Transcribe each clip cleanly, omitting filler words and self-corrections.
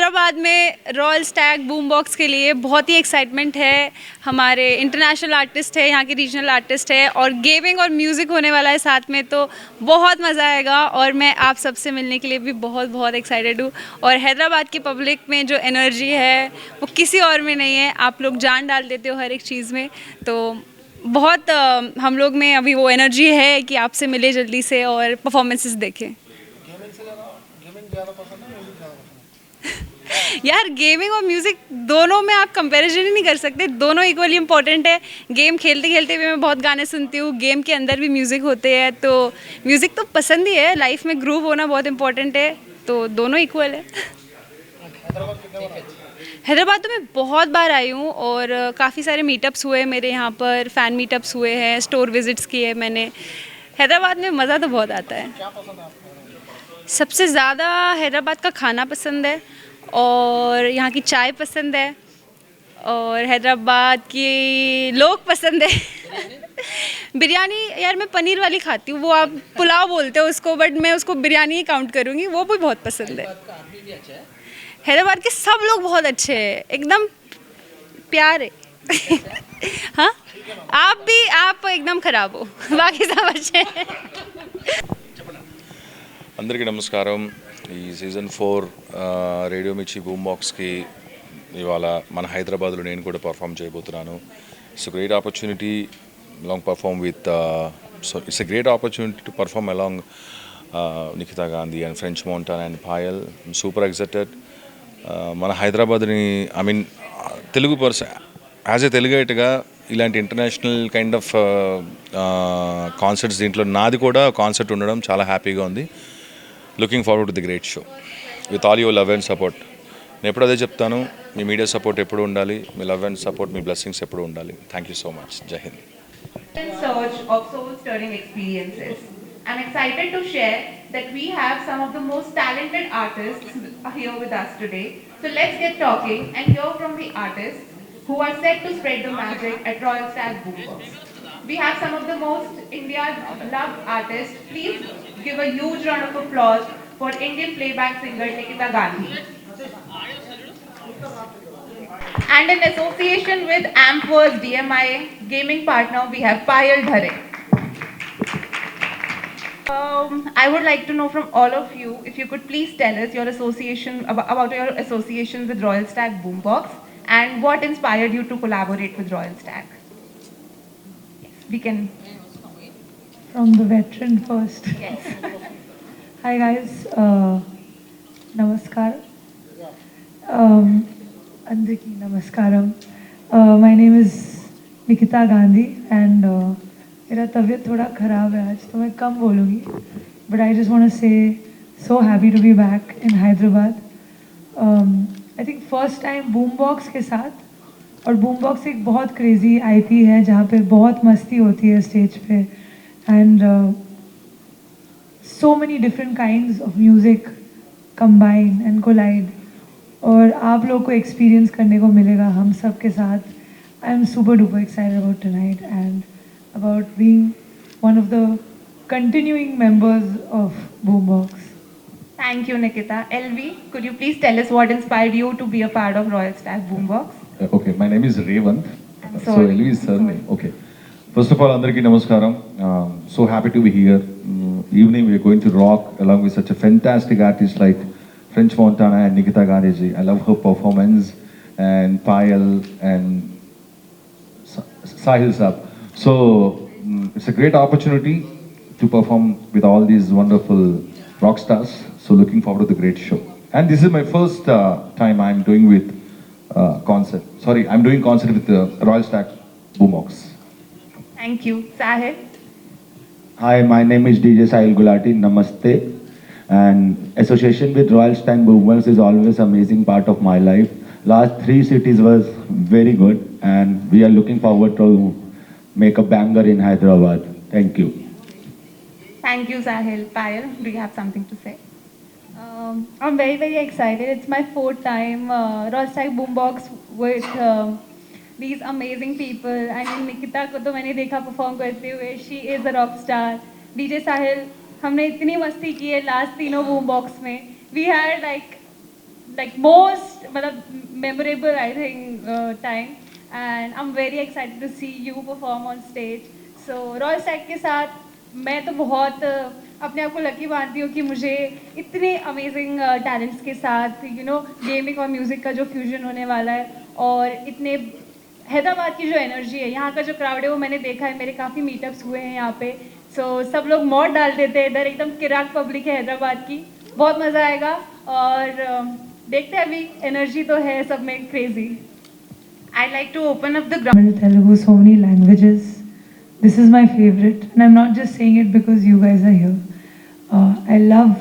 हैदराबाद में royal Stag boom box के लिए बहुत ही एक्साइटमेंट है। हमारे इंटरनेशनल आर्टिस्ट है, यहाँ के रीजनल आर्टिस्ट है और गेमिंग और म्यूज़िक होने वाला है साथ में, तो बहुत मज़ा आएगा। और मैं आप सबसे मिलने के लिए भी बहुत बहुत एक्साइटेड हूँ। और हैदराबाद की पब्लिक में जो एनर्जी है वो किसी और में नहीं है। आप लोग जान डाल देते हो हर एक चीज़ में, तो बहुत हम लोग में अभी वो एनर्जी है कि आपसे मिले जल्दी से और परफॉर्मेंसेस देखें। यार गेमिंग और म्यूज़िक दोनों में आप कंपैरिजन ही नहीं कर सकते, दोनों इक्वली इंपॉर्टेंट है। गेम खेलते खेलते भी मैं बहुत गाने सुनती हूँ, गेम के अंदर भी म्यूज़िक होते हैं, तो म्यूज़िक तो पसंद ही है। लाइफ में ग्रूव होना बहुत इंपॉर्टेंट है, तो दोनों इक्वल है। हैदराबाद तो मैं बहुत बार आई हूँ और काफ़ी सारे मीटअप्स हुए मेरे यहाँ पर, फ़ैन मीटअप्स हुए हैं, स्टोर विजिट्स किए मैंने। हैदराबाद में मज़ा तो बहुत आता है। सबसे ज़्यादा हैदराबाद का खाना पसंद है और यहाँ की चाय पसंद है और हैदराबाद की लोग पसंद है। बिरयानी यार मैं पनीर वाली खाती हूँ, वो आप पुलाव बोलते हो उसको, बट मैं उसको बिरयानी ही काउंट करूँगी, वो भी बहुत पसंद है। हैदराबाद के सब लोग बहुत अच्छे हैं, एकदम प्यारे। हाँ, आप एकदम खराब हो, बाकी सब अच्छे हैं। అందరికీ నమస్కారం. ఈ సీజన్ 4 రేడియో మిర్చి బూమ్ బాక్స్కి ఇవాళ మన హైదరాబాద్లో నేను కూడా పర్ఫామ్ చేయబోతున్నాను. It's great opportunity along perform with it's a great opportunity to perform along Nikhita Gandhi and French Montana and Payal. Super excited. మన హైదరాబాద్ని I mean Telugu person as a తెలుగైట్గా ఇలాంటి ఇంటర్నేషనల్ కైండ్ ఆఫ్ కాన్సర్ట్స్ దీంట్లో నాది కూడా కాన్సర్ట్ ఉండడం చాలా హ్యాపీగా ఉంది. Looking forward to the great show with all your love and support. నేను ఎప్పుడు అదే చెప్తాను, మీ మీడియా సపోర్ట్ ఎప్పుడు ఉండాలి, మీ లవ్ అండ్ సపోర్ట్, మీ బ్లెస్సింగ్స్ ఎప్పుడు ఉండాలి. Thank you so much. Jai Hind. In search of soul-stirring experiences. I'm excited to share that we have some of the most talented artists here with us today. So let's get talking and hear from the artists who are set to spread the magic at Royal Stag Boombox. We have some of the most India's loved artists. Please give a huge round of applause for Indian playback singer Nikita Gandhi. And in association with Ampverse DMI gaming partner, we have Payal Dhare. I would like to know from all of you, if you could please tell us your association about your association with Royal Stag Boombox and what inspired you to collaborate with Royal Stag. Yes, we can. From the veteran first. Yes. Hi guys, namaskar. Andriki namaskaram. My name is Nikita Gandhi and मेरा तबीयत थोड़ा ख़राब है आज, तो मैं कम बोलूँगी, but I just want to say so happy to be back in Hyderabad. I think first time boom box के साथ, और बूम बॉक्स एक बहुत क्रेज़ी आईपी है जहाँ पे बहुत मस्ती होती है स्टेज पे, and so many different kinds of music combine and collide, और आप लोग को एक्सपीरियंस करने को मिलेगा हम सब के साथ. I am super duper excited about tonight and about being one of the continuing members of Boombox. Thank you, Nikita. LV, could you please tell us what inspired you to be a part of Royal Stag Boombox? Okay, my name is Revant. I'm So sorry. LV is surname. Okay. First of all, Andarki Namaskaram. So happy to be here. Evening we are going to rock along with such a fantastic artist like French Montana and Nikita Gandhi ji. I love her performance, and Payal and Sahil Saab. So it's a great opportunity to perform with all these wonderful rock stars. So looking forward to the great show. And this is my first time I'm doing with concert. Sorry, I'm doing concert with Royal Stag Boombox. Thank you. Sahil? Hi, my name is DJ Sahil Gulati. Namaste. And association with Royal Stag Boombox is always amazing part of my life. Last 3 cities was very good, and we are looking forward to make a banger in Hyderabad. Thank you. Thank you, Sahil. Payal, do you have something to say? I'm very, very excited. It's my 4th time Royal Stag Boombox with these amazing people. I mean, Nikita को तो मैंने देखा perform करते हुए. She is a rock star. DJ Sahil, हमने इतनी मस्ती की है last तीनों Boombox में. We had like like most memorable I think time, and I'm very excited to see you perform on stage. So royal Stag के साथ मैं तो बहुत अपने आप को लकी मानती हूँ कि मुझे इतने अमेजिंग टैलेंट्स के साथ गेमिंग और म्यूज़िक का जो फ्यूजन होने वाला है, और इतने हैदराबाद की जो एनर्जी है, यहाँ का जो क्राउड है वो मैंने देखा है, मेरे काफ़ी मीटअप्स हुए हैं यहाँ पे। सो सब लोग मौत डाल देते हैं इधर, एकदम किराक पब्लिक है हैदराबाद की, बहुत मज़ा आएगा। और देखते हैं, अभी एनर्जी तो है सब में crazy. I'd like to open up the ground. Tamil, Telugu, so many languages. This is my favorite, and I'm not just saying it because you guys are here. I love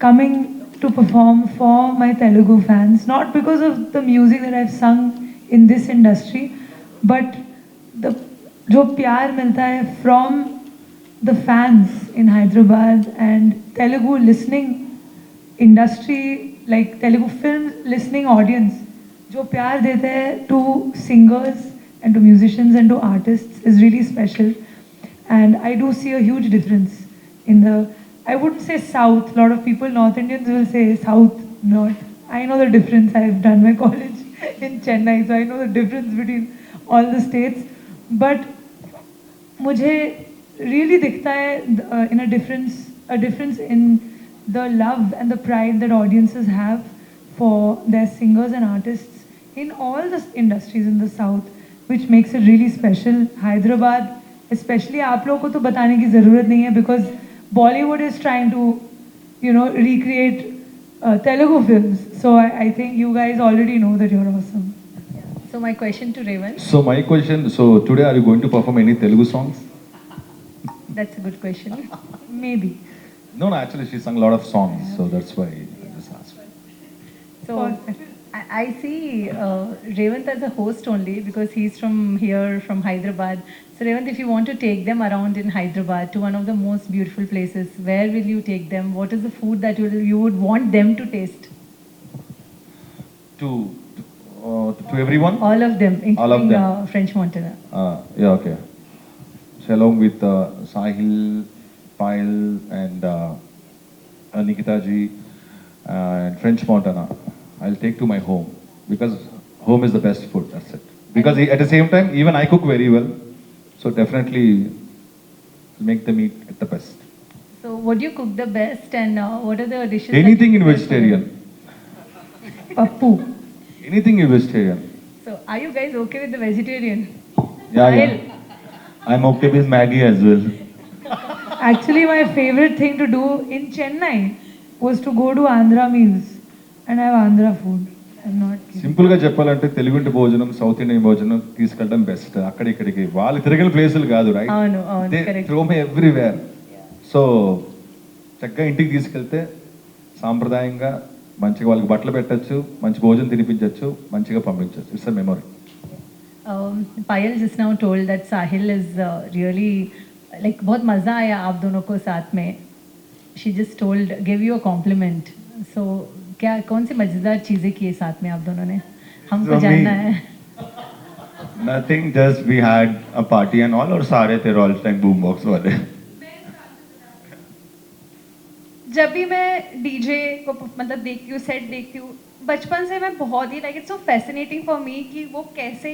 coming to perform for my Telugu fans, not because of the music that I've sung in this industry, but the जो प्यार मिलता है from the fans in Hyderabad and Telugu listening industry, like Telugu film listening audience, जो प्यार देते हैं to singers and to musicians and to artists is really special. And I do see a huge difference in the, I wouldn't say South, a lot of people, North Indians will say South, North. I know the difference, I've done my college in Chennai, so I know the difference between all the states. But मुझे really दिखता है in a difference in the love and the pride that audiences have for their singers and artists in all the industries in the South, which makes it really special. Hyderabad, especially आप लोगों को तो बताने की ज़रूरत नहीं है, because Bollywood is trying to, recreate Telugu films. So I think you guys already know that you're awesome. So my question to Revan. So my question, so today are you going to perform any Telugu songs? That's a good question. Maybe. No, actually she sung a lot of songs, so that's why I just asked. So I see Revant as a host only because he's from here, from Hyderabad. So Revant, if you want to take them around in Hyderabad to one of the most beautiful places, where will you take them? What is the food that you would want them to taste? To everyone? All of them, including All of them. French Montana. Yeah, okay. So along with Sahil, Pyle and Nikita ji and French Montana, I'll take to my home because home is the best food, that's it. Because at the same time, even I cook very well, so definitely make them eat at the best. So what do you cook the best, and what are the dishes? Anything in vegetarian. Pappu. Anything in vegetarian. So are you guys okay with the vegetarian? Yeah. I'm okay with Maggie as well. Actually, my favorite thing to do in Chennai was to go to Andhra meals and have Andhra food. I'm not kidding. Simple గా చెప్పాలంటే తెలుగు భోజనం south Indian భోజనం తీసుకెళ్ళడం best. అక్కడిక్కడికి వాళ్ళు తిరగని ప్లేసులు కాదు, right? అవును, correct. త్రో మీ ఎవ్రీవేర్. సో చక్కగా ఇంటికి తీసుకెళ్తే సాంప్రదాయంగా మంచిగా వాళ్ళకి బట్టలు పెట్టచ్చు, మంచి భోజనం తినిపించవచ్చు, మంచిగా పంపించవచ్చు. It's a memory. Payal just now told that Sahil is really like बहुत मजा आया आप दोनों को साथ में. She just told, gave you a compliment. So क्या कौन सी मजेदार चीजें की साथ में आप दोनों ने, हमको So जानना me- है. Nothing, just we had a party and all, और सारे थे रॉयल टाइम बूम बॉक्स वाले. जब भी मैं डीजे को देखती हूँ, सेट देखती हूँ, बचपन से मैं बहुत ही it's so fascinating for me कि वो कैसे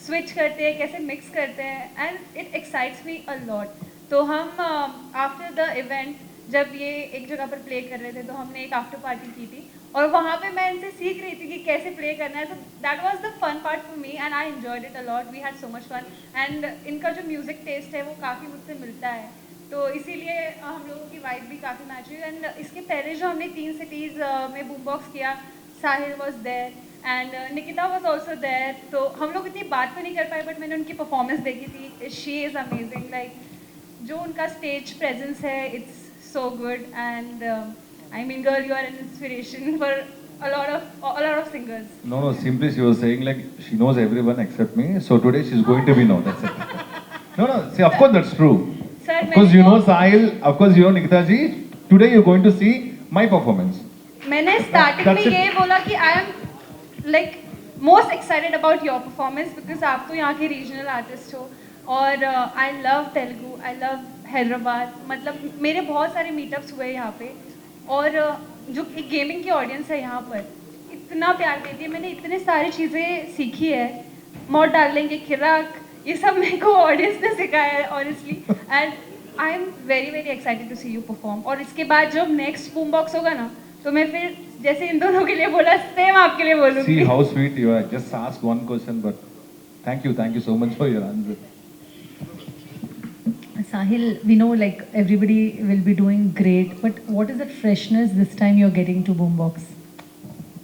स्विच करते हैं, कैसे मिक्स करते हैं, and it excites me a lot. तो हम आफ्टर द इवेंट जब ये एक जगह पर प्ले कर रहे थे तो हमने एक आफ्टर पार्टी की थी और वहाँ पे मैं इनसे सीख रही थी कि कैसे प्ले करना है. तो that was the fun part for me and I enjoyed it a lot. We had so much fun and इनका जो म्यूज़िक टेस्ट है वो काफ़ी मुझसे मिलता है, तो इसीलिए हम लोगों की वाइब भी काफ़ी मैच हुई. एंड इसके पहले जो हमने 3 सिटीज़ में बूम बॉक्स किया, Sahil was there and Nikita was also there. तो हम लोग इतनी बात तो नहीं कर पाए, बट मैंने उनकी परफॉर्मेंस देखी थी. She is amazing. लाइक जो उनका स्टेज प्रेजेंस है, it's so good, and I mean, girl, you are an inspiration for a lot of singers. No, simply she was saying like she knows everyone except me, so today she's going to be known, that's it. No, see, of course that's true. Sir, Of course you know Sahil, of course you know Nikita ji. Today you're going to see my performance. मैंने starting में That's it. ये बोला कि I am like most excited about your performance because आप तो यहाँ के regional artist हो, और I love Telugu, I love Hyderabad. मतलब मेरे बहुत सारे मीटअप्स हुए यहाँ पे, और जो एक गेमिंग की ऑडियंस है यहाँ पर इतना प्यार देती है। मैंने इतने सारी चीज़ें सीखी है, मौत डालेंगे खिराक, ये सब मेरे को ऑडियंस ने सिखाया है honestly. And I am very very excited to see you perform. और इसके बाद जब नेक्स्ट बूम बॉक्स होगा ना, तो मैं फिर जैसे इन दोनों के लिए बोला सेम आपके लिए बोलूँगी। See how sweet you are. Just ask one question, but thank you so much for your answer. Sahil, we know like everybody will be doing great, but what is the freshness this time you're getting to Boombox?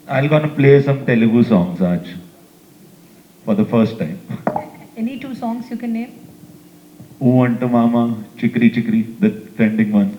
I'm gonna play some Telugu songs, Raj, for the first time. Any two songs you can name? Ooh Antu Mama, Chikri Chikri, the trending one.